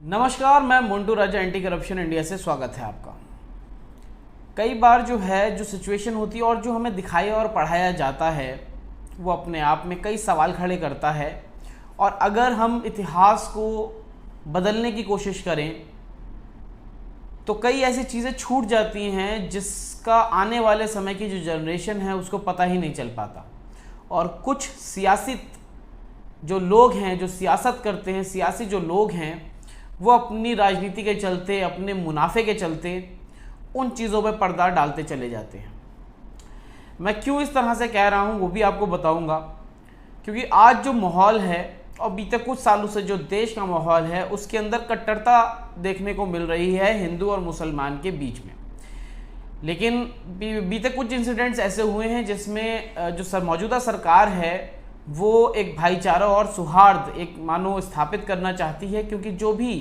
नमस्कार, मैं मोन्टू राजा anti corruption India से स्वागत है आपका। कई बार जो सिचुएशन होती है और जो हमें दिखाया और पढ़ाया जाता है वो अपने आप में कई सवाल खड़े करता है। और अगर हम इतिहास को बदलने की कोशिश करें तो कई ऐसी चीज़ें छूट जाती हैं जिसका आने वाले समय की जो जनरेशन है उसको पता ही नहीं चल पाता। और कुछ सियासी जो लोग हैं, जो सियासत करते हैं, सियासी जो लोग हैं, वो अपनी राजनीति के चलते, अपने मुनाफे के चलते उन चीज़ों पे पर्दा डालते चले जाते हैं। मैं क्यों इस तरह से कह रहा हूँ वो भी आपको बताऊँगा, क्योंकि आज जो माहौल है और बीते कुछ सालों से जो देश का माहौल है उसके अंदर कट्टरता देखने को मिल रही है हिंदू और मुसलमान के बीच में। लेकिन बीते कुछ इंसिडेंट्स ऐसे हुए हैं जिसमें जो मौजूदा सरकार है वो एक भाईचारा और सौहार्द एक मानो स्थापित करना चाहती है, क्योंकि जो भी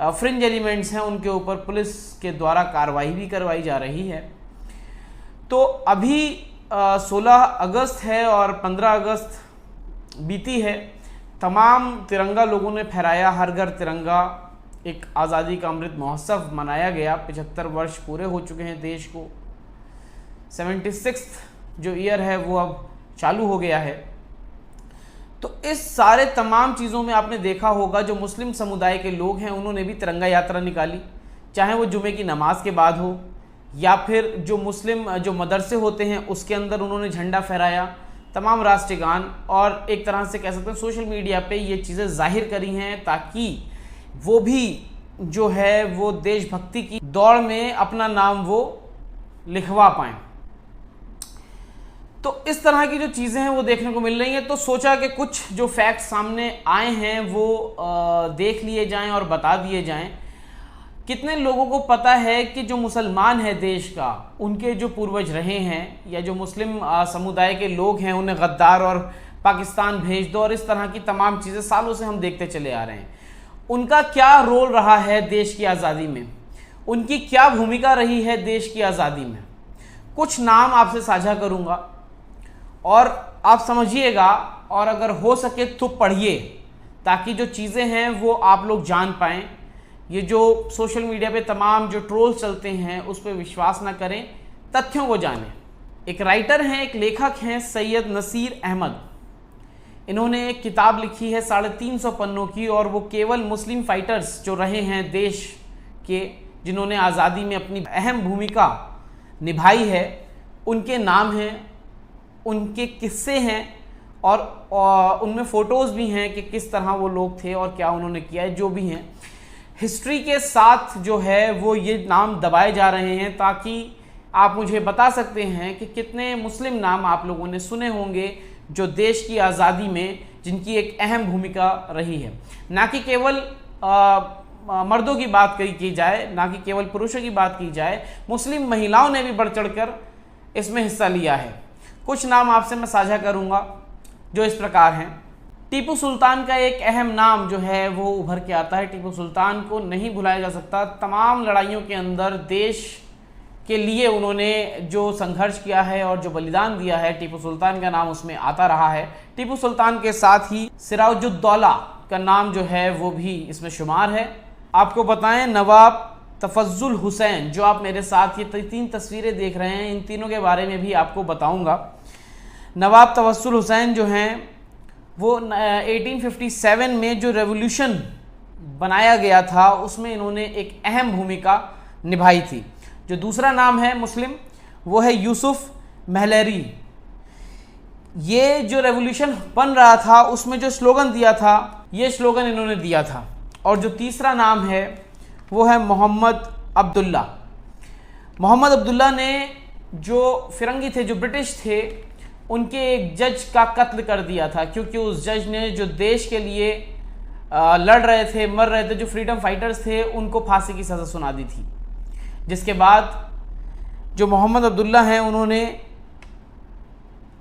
फ्रिंज एलिमेंट्स हैं उनके ऊपर पुलिस के द्वारा कार्रवाई भी करवाई जा रही है। तो अभी 16 अगस्त है और 15 अगस्त बीती है। तमाम तिरंगा लोगों ने फहराया, हर घर तिरंगा, एक आज़ादी का अमृत महोत्सव मनाया गया। 75 वर्ष पूरे हो चुके हैं देश को। 76th जो ईयर है वो अब चालू हो गया है। तो इस सारे तमाम चीज़ों में आपने देखा होगा जो मुस्लिम समुदाय के लोग हैं उन्होंने भी तिरंगा यात्रा निकाली, चाहे वो जुमे की नमाज के बाद हो या फिर जो मुस्लिम जो मदरसे होते हैं उसके अंदर उन्होंने झंडा फहराया, तमाम राष्ट्रगान, और एक तरह से कह सकते हैं सोशल मीडिया पे ये चीज़ें जाहिर करी हैं ताकि वो भी जो है वो देशभक्ति की दौड़ में अपना नाम वो लिखवा पाएँ। तो इस तरह की जो चीज़ें हैं वो देखने को मिल रही हैं। तो सोचा कि कुछ जो फैक्ट सामने आए हैं वो देख लिए जाएं और बता दिए जाएं। कितने लोगों को पता है कि जो मुसलमान है देश का, उनके जो पूर्वज रहे हैं या जो मुस्लिम समुदाय के लोग हैं उन्हें गद्दार और पाकिस्तान भेज दो और इस तरह की तमाम चीज़ें सालों से हम देखते चले आ रहे हैं। उनका क्या रोल रहा है देश की आज़ादी में, उनकी क्या भूमिका रही है देश की आज़ादी में। कुछ नाम आपसे साझा करूँगा और आप समझिएगा, और अगर हो सके तो पढ़िए ताकि जो चीज़ें हैं वो आप लोग जान पाएँ। ये जो सोशल मीडिया पे तमाम जो ट्रोल्स चलते हैं उस पर विश्वास ना करें, तथ्यों को जानें। एक राइटर हैं, एक लेखक हैं, सैयद नसीर अहमद। इन्होंने एक किताब लिखी है 350 पन्नों की, और वो केवल मुस्लिम फाइटर्स जो रहे हैं देश के, जिन्होंने आज़ादी में अपनी अहम भूमिका निभाई है, उनके नाम हैं, उनके किस्से हैं और उनमें फ़ोटोज़ भी हैं कि किस तरह वो लोग थे और क्या उन्होंने किया है। जो भी हैं हिस्ट्री के साथ जो है वो ये नाम दबाए जा रहे हैं ताकि आप मुझे बता सकते हैं कि कितने मुस्लिम नाम आप लोगों ने सुने होंगे जो देश की आज़ादी में जिनकी एक अहम भूमिका रही है। ना कि केवल मर्दों की बात की जाए, ना कि केवल पुरुषों की बात की जाए, मुस्लिम महिलाओं ने भी बढ़ चढ़ कर इसमें हिस्सा लिया है। कुछ नाम आपसे मैं साझा करूंगा जो इस प्रकार हैं। टीपू सुल्तान का एक अहम नाम जो है वो उभर के आता है। टीपू सुल्तान को नहीं भुलाया जा सकता। तमाम लड़ाइयों के अंदर देश के लिए उन्होंने जो संघर्ष किया है और जो बलिदान दिया है, टीपू सुल्तान का नाम उसमें आता रहा है। टीपू सुल्तान के साथ ही सिराजुद्दौला का नाम जो है वो भी इसमें शुमार है। आपको बताएं, नवाब तफज्जुल हुसैन, जो आप मेरे साथ ये 3 तस्वीरें देख रहे हैं, इन तीनों के बारे में भी आपको बताऊंगा। नवाब तफज्जुल हुसैन जो हैं वो 1857 में जो रेवोल्यूशन बनाया गया था उसमें इन्होंने एक अहम भूमिका निभाई थी। जो दूसरा नाम है मुस्लिम वो है यूसुफ महलरी। ये जो रेवोल्यूशन बन रहा था उसमें जो स्लोगन दिया था, ये स्लोगन इन्होंने दिया था। और जो तीसरा नाम है वो है मोहम्मद अब्दुल्ला। मोहम्मद अब्दुल्ला ने जो फिरंगी थे, जो ब्रिटिश थे, उनके एक जज का कत्ल कर दिया था, क्योंकि उस जज ने जो देश के लिए लड़ रहे थे, मर रहे थे, जो फ्रीडम फाइटर्स थे, उनको फांसी की सज़ा सुना दी थी। जिसके बाद जो मोहम्मद अब्दुल्ला हैं उन्होंने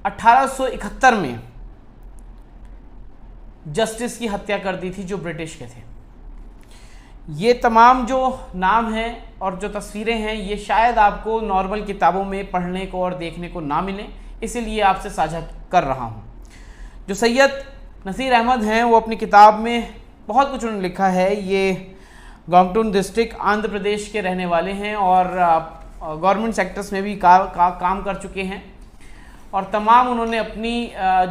1871 में जस्टिस की हत्या कर दी थी जो ब्रिटिश के थे। ये तमाम जो नाम हैं और जो तस्वीरें हैं ये शायद आपको नॉर्मल किताबों में पढ़ने को और देखने को ना मिले, इसीलिए आपसे साझा कर रहा हूँ। जो सैयद नसीर अहमद हैं वो अपनी किताब में बहुत कुछ उन्होंने लिखा है। ये गोंगटून डिस्ट्रिक्ट आंध्र प्रदेश के रहने वाले हैं और गवर्नमेंट सेक्टर्स में भी काम कर चुके हैं और तमाम उन्होंने अपनी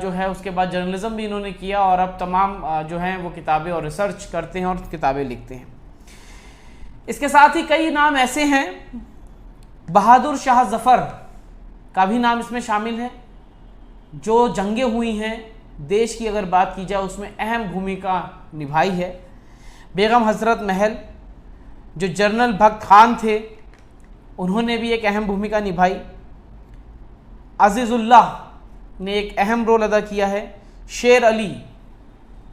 जो है उसके बाद जर्नलिज्म भी इन्होंने किया और अब तमाम जो हैं वो किताबें और रिसर्च करते हैं और किताबें लिखते हैं। इसके साथ ही कई नाम ऐसे हैं, बहादुर शाह जफ़र का भी नाम इसमें शामिल है, जो जंगें हुई हैं देश की अगर बात की जाए उसमें अहम भूमिका निभाई है। बेगम हज़रत महल जो जनरल भक्त खान थे उन्होंने भी एक अहम भूमिका निभाई। अज़ीज़ुल्लाह ने एक अहम रोल अदा किया है। शेर अली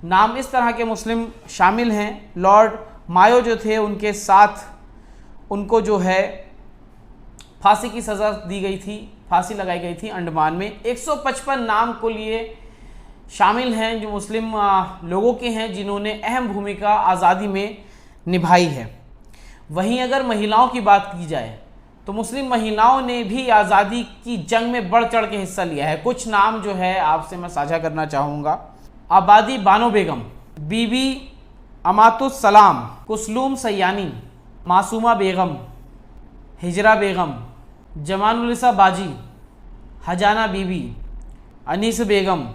नाम इस तरह के मुस्लिम शामिल हैं। लॉर्ड मायो जो थे उनके साथ उनको जो है फांसी की सज़ा दी गई थी, फांसी लगाई गई थी अंडमान में। 155 नाम को लिए शामिल हैं जो मुस्लिम लोगों के हैं जिन्होंने अहम भूमिका आज़ादी में निभाई है। वहीं अगर महिलाओं की बात की जाए तो मुस्लिम महिलाओं ने भी आज़ादी की जंग में बढ़ चढ़ के हिस्सा लिया है। कुछ नाम जो है आपसे मैं साझा करना चाहूँगा। आबादी बानो बेगम, बीबी अमातुस सलाम, कुसलूम सयानी, मासूमा बेगम, हिजरा बेगम, जमानुलिसा बाजी, हजाना बीबी, अनीस बेगम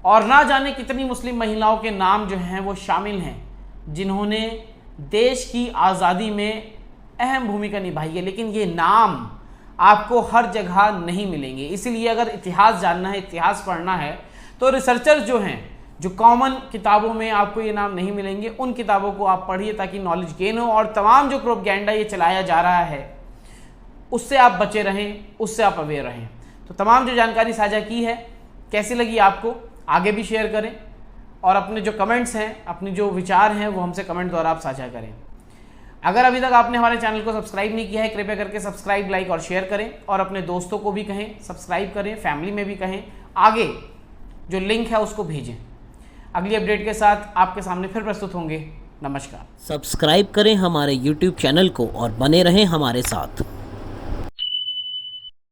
और ना जाने कितनी मुस्लिम महिलाओं के नाम जो हैं वो शामिल हैं जिन्होंने देश की आज़ादी में अहम भूमिका निभाई है। लेकिन ये नाम आपको हर जगह नहीं मिलेंगे, इसीलिए अगर इतिहास जानना है, इतिहास पढ़ना है तो रिसर्चर्स जो हैं, जो कॉमन किताबों में आपको ये नाम नहीं मिलेंगे, उन किताबों को आप पढ़िए ताकि नॉलेज गेन हो और तमाम जो प्रोपेगेंडा ये चलाया जा रहा है उससे आप बचे रहें, उससे आप अवेयर रहें। तो तमाम जो जानकारी साझा की है कैसी लगी आपको, आगे भी शेयर करें और अपने जो कमेंट्स हैं, अपने जो विचार हैं वो हमसे कमेंट द्वारा आप साझा करें। अगर अभी तक आपने हमारे चैनल को सब्सक्राइब नहीं किया है कृपया करके सब्सक्राइब, लाइक और शेयर करें और अपने दोस्तों को भी कहें सब्सक्राइब करें, फैमिली में भी कहें, आगे जो लिंक है उसको भेजें। अगली अपडेट के साथ आपके सामने फिर प्रस्तुत होंगे। नमस्कार। सब्सक्राइब करें हमारे YouTube चैनल को और बने रहें हमारे साथ।